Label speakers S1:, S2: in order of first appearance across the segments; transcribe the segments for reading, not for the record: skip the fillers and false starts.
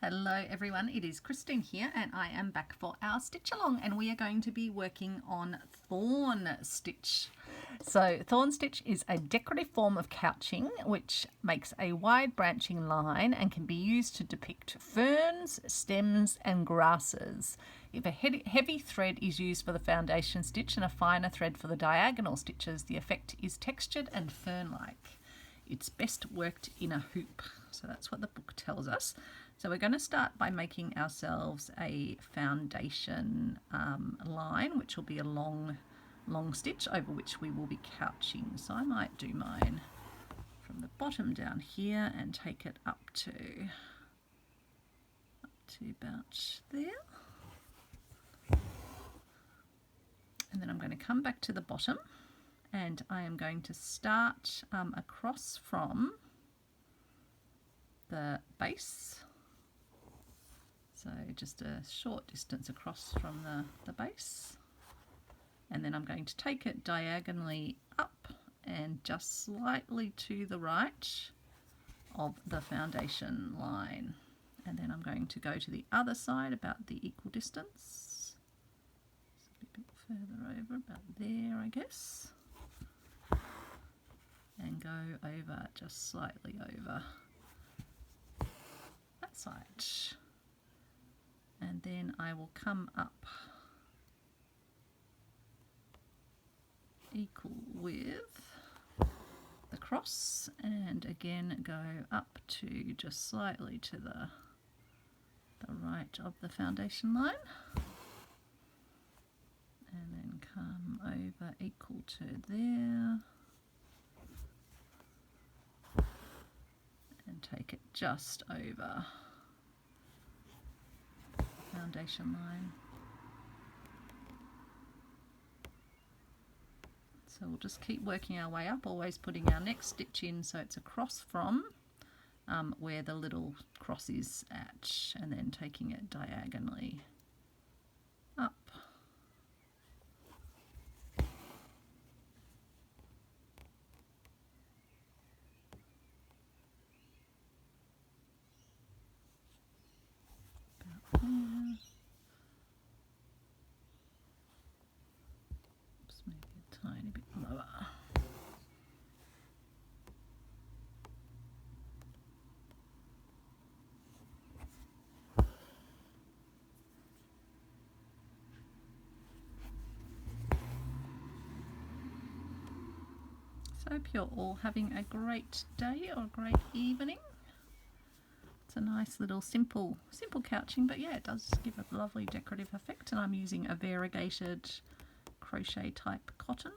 S1: Hello everyone, it is Christine here and I am back for our stitch along and we are going to be working on thorn stitch. So thorn stitch is a decorative form of couching which makes a wide branching line and can be used to depict ferns, stems and grasses. If a heavy thread is used for the foundation stitch and a finer thread for the diagonal stitches, the effect is textured and fern-like. It's best worked in a hoop. So that's what the book tells us. So we're going to start by making ourselves a foundation line, which will be a long stitch over which we will be couching. So I might do mine from the bottom down here and take it up to about there. And then I'm going to come back to the bottom and I am going to start across from the base. So just a short distance across from the base. And then I'm going to take it diagonally up and just slightly to the right of the foundation line. And then I'm going to go to the other side about the equal distance. So a bit further over, about there I guess. And go over, just slightly over that side. And then I will come up equal with the cross and again go up to just slightly to the right of the foundation line and then come over equal to there and take it just over foundation line. So we'll just keep working our way up, always putting our next stitch in so it's across from where the little cross is at and then taking it diagonally up. Tiny bit lower. So hope you're all having a great day or a great evening. It's a nice little simple couching, but yeah, it does give a lovely decorative effect, and I'm using a variegated crochet type cotton.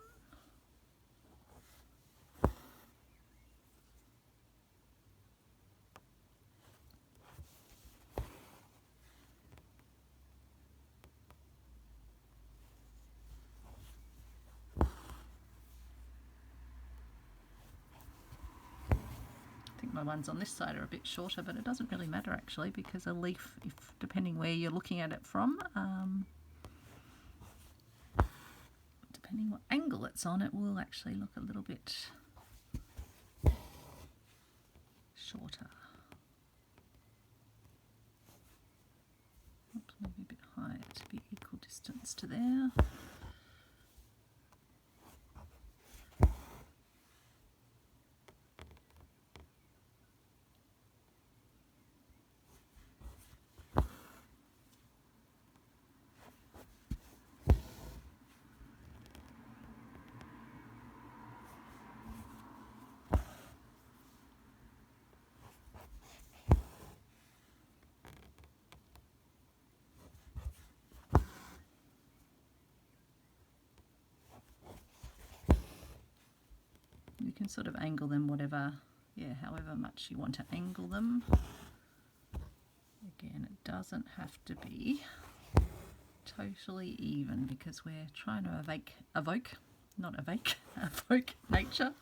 S1: I think my ones on this side are a bit shorter, but it doesn't really matter actually, because a leaf, depending where you're looking at it from, depending what angle it's on, it will actually look a little bit shorter. Oops, maybe a bit higher to be equal distance to there. You can sort of angle them however much you want to angle them. Again, it doesn't have to be totally even because we're trying to evoke nature.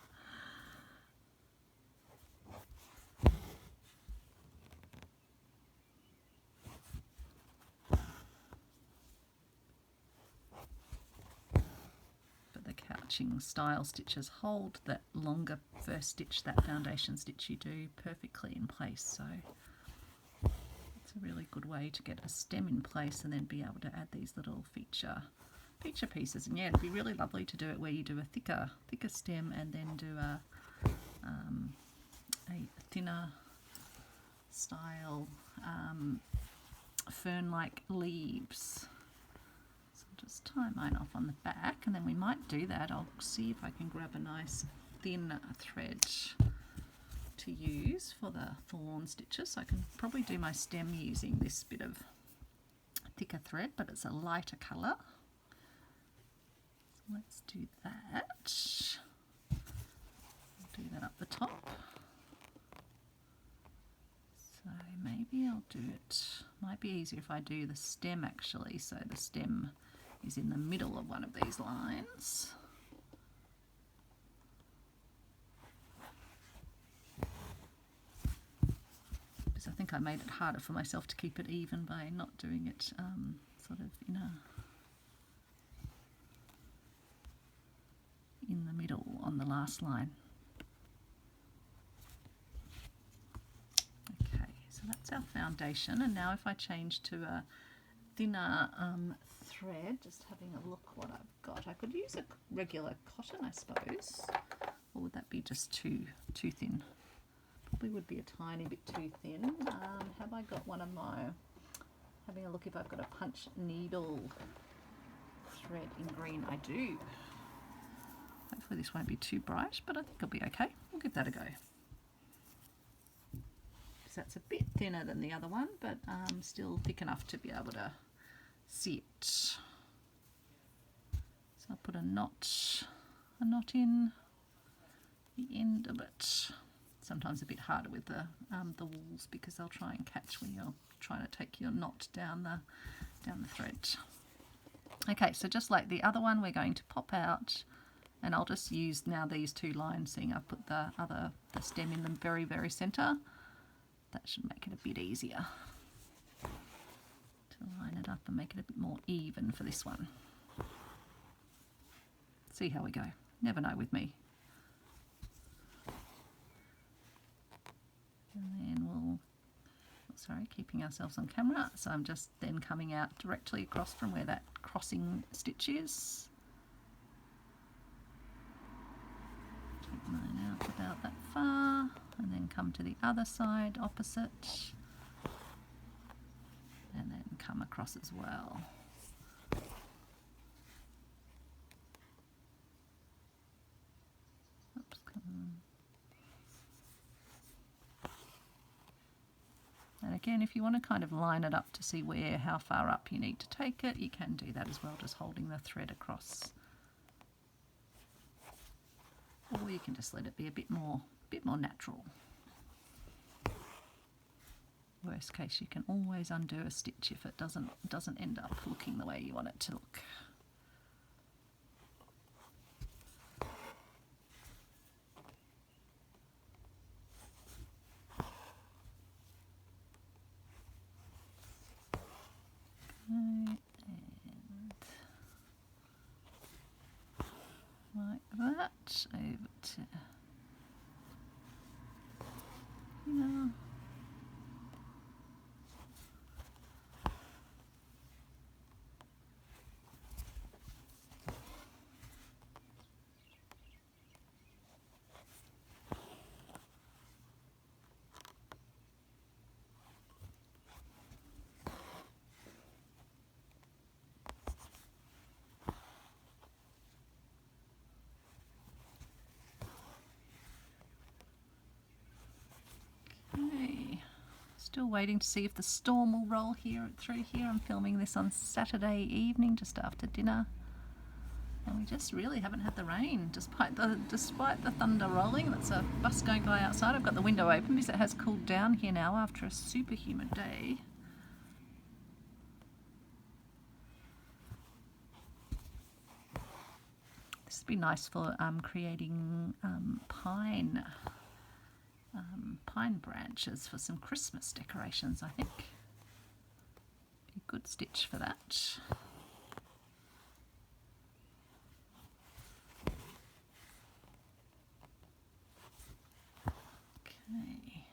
S1: Style stitches hold that longer first stitch, that foundation stitch you do perfectly in place, so it's a good way to get a stem in place and then be able to add these little feature pieces. And yeah, it'd be really lovely to do it where you do a thicker stem and then do a thinner style fern-like leaves. So I'll just tie mine off on the back, and then we might do that. I'll see if I can grab a nice thin thread to use for the thorn stitches. So I can probably do my stem using this bit of thicker thread, but it's a lighter colour. So let's do that. I'll do that up the top. So maybe I'll do it, might be easier if I do the stem actually, so the stem is in the middle of one of these lines. Because I think I made it harder for myself to keep it even by not doing it sort of in the middle on the last line. So that's our foundation, and now if I change to a thinner thread, just having a look what I've got. I could use a regular cotton, I suppose, or would that be just too thin? Probably would be a tiny bit too thin. Have I got one of my, having a look if I've got a punch needle thread in green? I do. Hopefully this won't be too bright, but I think it'll be okay. We'll give that a go. That's a bit thinner than the other one, but still thick enough to be able to see it. So I'll put a knot in the end of it. Sometimes a bit harder with the wools because they'll try and catch when you're trying to take your knot down the thread. Okay, so just like the other one, we're going to pop out, and I'll just use now these two lines, seeing I've put the stem in the very, very centre. That should make it a bit easier to line it up and make it a bit more even for this one. See how we go. Never know with me. And then keeping ourselves on camera. So I'm just then coming out directly across from where that crossing stitch is. Take mine out about that far. And then come to the other side opposite, and then come across as well. Oops, and again, if you want to kind of line it up to see how far up you need to take it, you can do that as well, just holding the thread across. Or you can just let it be a bit more natural. Worst case, you can always undo a stitch if it doesn't end up looking the way you want it to look. Okay, and like that, over to Still waiting to see if the storm will roll through here. I'm filming this on Saturday evening, just after dinner, and we just really haven't had the rain, despite the thunder rolling. That's a bus going by outside. I've got the window open because it has cooled down here now after a super humid day. This would be nice for creating pine branches for some Christmas decorations, I think. Be a good stitch for that. Okay.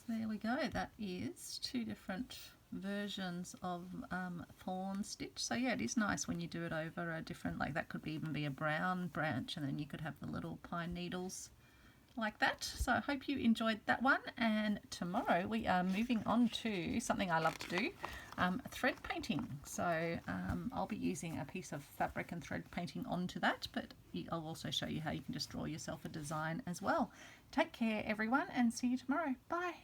S1: there we go. That is two different versions of Thorn stitch. So yeah, it is nice when you do it over a different, like that could even be a brown branch, and then you could have the little pine needles like that. So I hope you enjoyed that one, and tomorrow we are moving on to something I love to do, thread painting. So I'll be using a piece of fabric and thread painting onto that, but I'll also show you how you can just draw yourself a design as well. Take care everyone, and see you tomorrow. Bye.